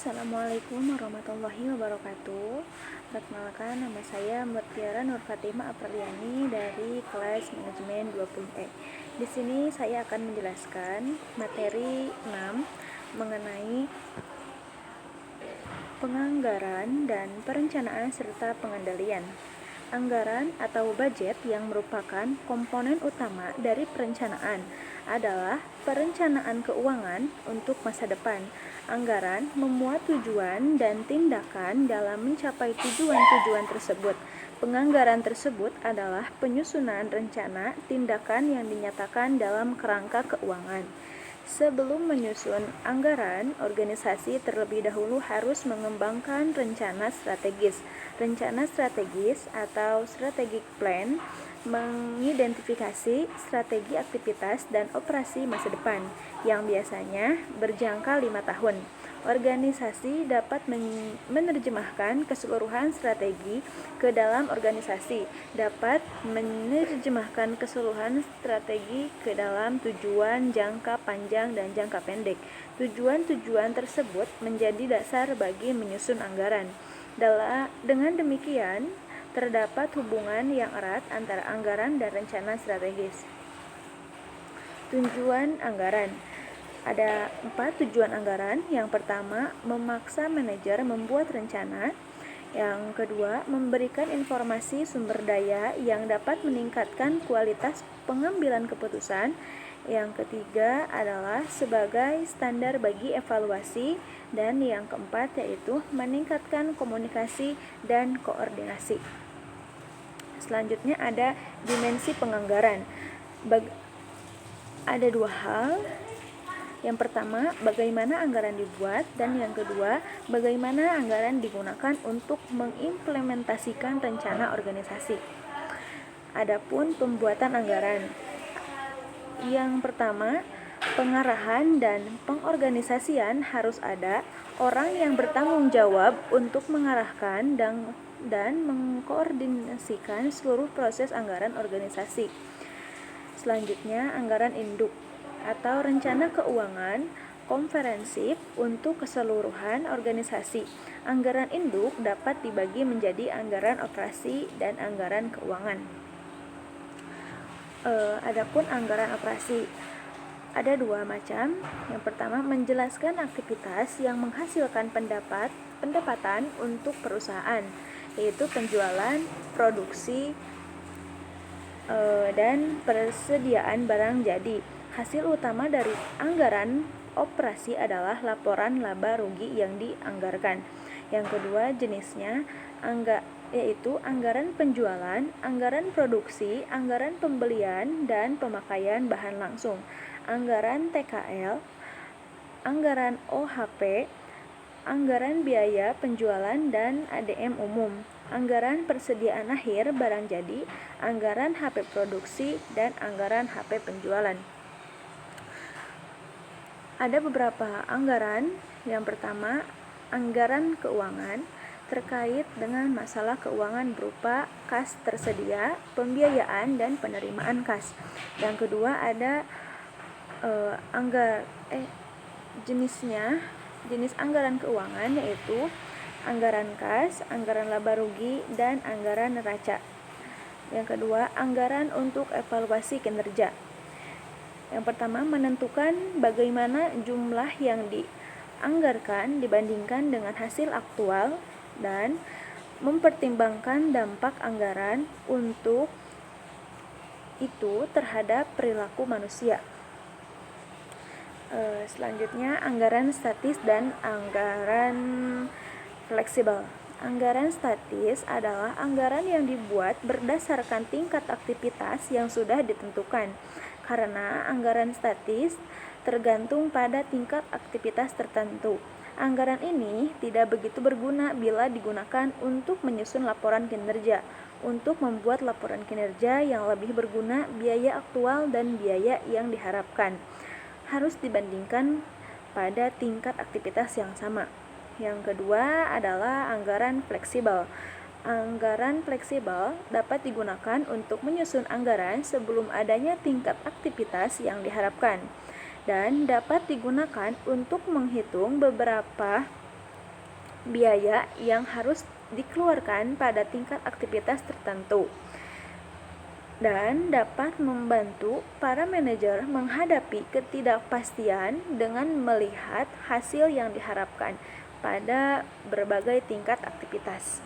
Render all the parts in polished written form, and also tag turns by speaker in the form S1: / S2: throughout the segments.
S1: Assalamualaikum warahmatullahi wabarakatuh. Perkenalkan, nama saya Mutiara Nur Fatimah Apriliani dari kelas manajemen 20E. Di sini saya akan menjelaskan materi 6 mengenai penganggaran dan perencanaan serta pengendalian. Anggaran atau budget yang merupakan komponen utama dari perencanaan adalah perencanaan keuangan untuk masa depan. Anggaran memuat tujuan dan tindakan dalam mencapai tujuan-tujuan tersebut. Penganggaran tersebut adalah penyusunan rencana tindakan yang dinyatakan dalam kerangka keuangan. Sebelum menyusun anggaran, organisasi terlebih dahulu harus mengembangkan rencana strategis. Rencana strategis atau strategic plan mengidentifikasi strategi aktivitas dan operasi masa depan yang biasanya berjangka 5 tahun. Organisasi dapat menerjemahkan keseluruhan strategi ke dalam organisasi, dapat menerjemahkan keseluruhan strategi ke dalam tujuan jangka panjang dan jangka pendek. Tujuan-tujuan tersebut menjadi dasar bagi menyusun anggaran. Dengan demikian, terdapat hubungan yang erat antara anggaran dan rencana strategis. Tujuan anggaran. Ada 4 tujuan anggaran. Yang pertama, memaksa manajer membuat rencana. Yang kedua, memberikan informasi sumber daya yang dapat meningkatkan kualitas pengambilan keputusan. Yang ketiga adalah sebagai standar bagi evaluasi. Dan yang keempat yaitu meningkatkan komunikasi dan koordinasi. Selanjutnya ada dimensi penganggaran. Ada 2 hal. Yang pertama, bagaimana anggaran dibuat, dan yang kedua, bagaimana anggaran digunakan untuk mengimplementasikan rencana organisasi. Adapun pembuatan anggaran. Yang pertama, pengarahan dan pengorganisasian harus ada orang yang bertanggung jawab untuk mengarahkan dan mengkoordinasikan seluruh proses anggaran organisasi. Selanjutnya, anggaran induk atau rencana keuangan komprehensif untuk keseluruhan organisasi. Anggaran induk dapat dibagi menjadi anggaran operasi dan anggaran keuangan. Adapun anggaran operasi ada 2 macam. Yang pertama, menjelaskan aktivitas yang menghasilkan pendapatan untuk perusahaan, yaitu penjualan, produksi, dan persediaan barang jadi. Hasil utama dari anggaran operasi adalah laporan laba rugi yang dianggarkan. Yang kedua jenisnya yaitu anggaran penjualan, anggaran produksi, anggaran pembelian dan pemakaian bahan langsung, anggaran TKL, anggaran OHP, anggaran biaya penjualan dan ADM umum, anggaran persediaan akhir barang jadi, anggaran HP produksi, dan anggaran HP penjualan. Ada beberapa anggaran. Yang pertama, anggaran keuangan terkait dengan masalah keuangan berupa kas tersedia, pembiayaan, dan penerimaan kas. Yang kedua ada jenis anggaran keuangan yaitu anggaran kas, anggaran laba rugi, dan anggaran neraca. Yang kedua, anggaran untuk evaluasi kinerja. Yang pertama, menentukan bagaimana jumlah yang dianggarkan dibandingkan dengan hasil aktual dan mempertimbangkan dampak anggaran untuk itu terhadap perilaku manusia. Selanjutnya, anggaran statis dan anggaran fleksibel. Anggaran statis adalah anggaran yang dibuat berdasarkan tingkat aktivitas yang sudah ditentukan. Karena anggaran statis tergantung pada tingkat aktivitas tertentu. Anggaran ini tidak begitu berguna bila digunakan untuk menyusun laporan kinerja. Untuk membuat laporan kinerja yang lebih berguna, biaya aktual dan biaya yang diharapkan harus dibandingkan pada tingkat aktivitas yang sama. Yang kedua adalah anggaran fleksibel. Anggaran fleksibel dapat digunakan untuk menyusun anggaran sebelum adanya tingkat aktivitas yang diharapkan dan dapat digunakan untuk menghitung beberapa biaya yang harus dikeluarkan pada tingkat aktivitas tertentu, dan dapat membantu para manajer menghadapi ketidakpastian dengan melihat hasil yang diharapkan pada berbagai tingkat aktivitas.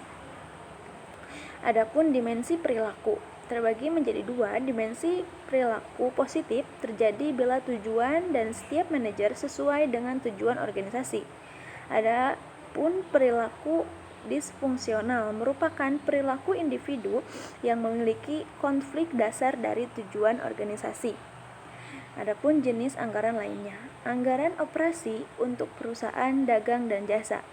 S1: Adapun dimensi perilaku terbagi menjadi dua. Dimensi perilaku positif terjadi bila tujuan dan setiap manajer sesuai dengan tujuan organisasi. Adapun perilaku disfungsional merupakan perilaku individu yang memiliki konflik dasar dari tujuan organisasi. Adapun jenis anggaran lainnya, anggaran operasi untuk perusahaan dagang dan jasa.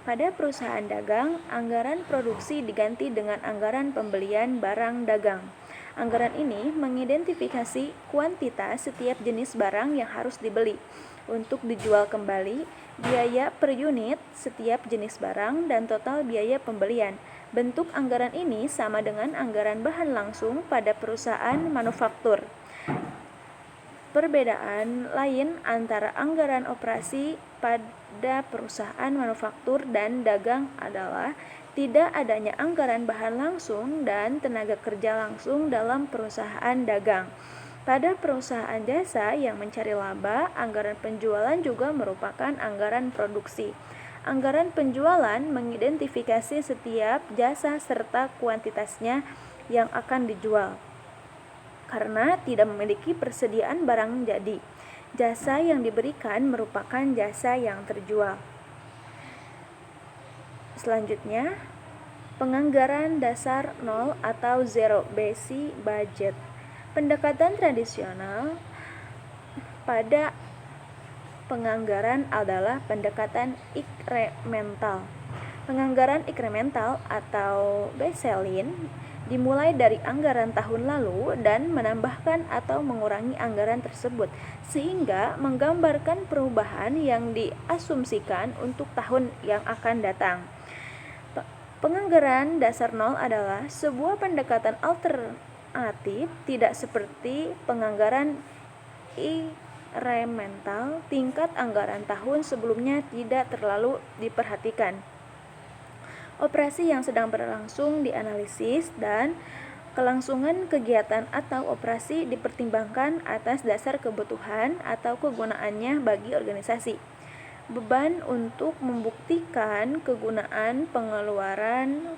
S1: Pada perusahaan dagang, anggaran produksi diganti dengan anggaran pembelian barang dagang. Anggaran ini mengidentifikasi kuantitas setiap jenis barang yang harus dibeli untuk dijual kembali, biaya per unit setiap jenis barang, dan total biaya pembelian. Bentuk anggaran ini sama dengan anggaran bahan langsung pada perusahaan manufaktur. Perbedaan lain antara anggaran operasi pada perusahaan manufaktur dan dagang adalah tidak adanya anggaran bahan langsung dan tenaga kerja langsung dalam perusahaan dagang. Pada perusahaan jasa yang mencari laba, anggaran penjualan juga merupakan anggaran produksi. Anggaran penjualan mengidentifikasi setiap jasa serta kuantitasnya yang akan dijual, karena tidak memiliki persediaan barang jadi. Jasa yang diberikan merupakan jasa yang terjual. Selanjutnya, penganggaran dasar nol atau zero base budget. Pendekatan tradisional pada penganggaran adalah pendekatan inkremental. Penganggaran inkremental atau baseline dimulai dari anggaran tahun lalu dan menambahkan atau mengurangi anggaran tersebut sehingga menggambarkan perubahan yang diasumsikan untuk tahun yang akan datang. Penganggaran dasar nol adalah sebuah pendekatan alternatif, tidak seperti penganggaran inkremental. Tingkat anggaran tahun sebelumnya tidak terlalu diperhatikan. Operasi yang sedang berlangsung dianalisis dan kelangsungan kegiatan atau operasi dipertimbangkan atas dasar kebutuhan atau kegunaannya bagi organisasi. Beban untuk membuktikan kegunaan pengeluaran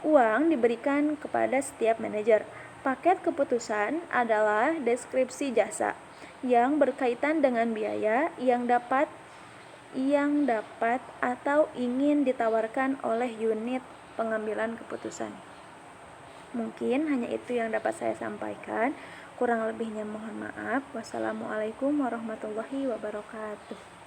S1: uang diberikan kepada setiap manajer. Paket keputusan adalah deskripsi jasa yang berkaitan dengan biaya yang dapat atau ingin ditawarkan oleh unit pengambilan keputusan. Mungkin hanya itu yang dapat saya sampaikan. Kurang lebihnya mohon maaf. Wassalamualaikum warahmatullahi wabarakatuh.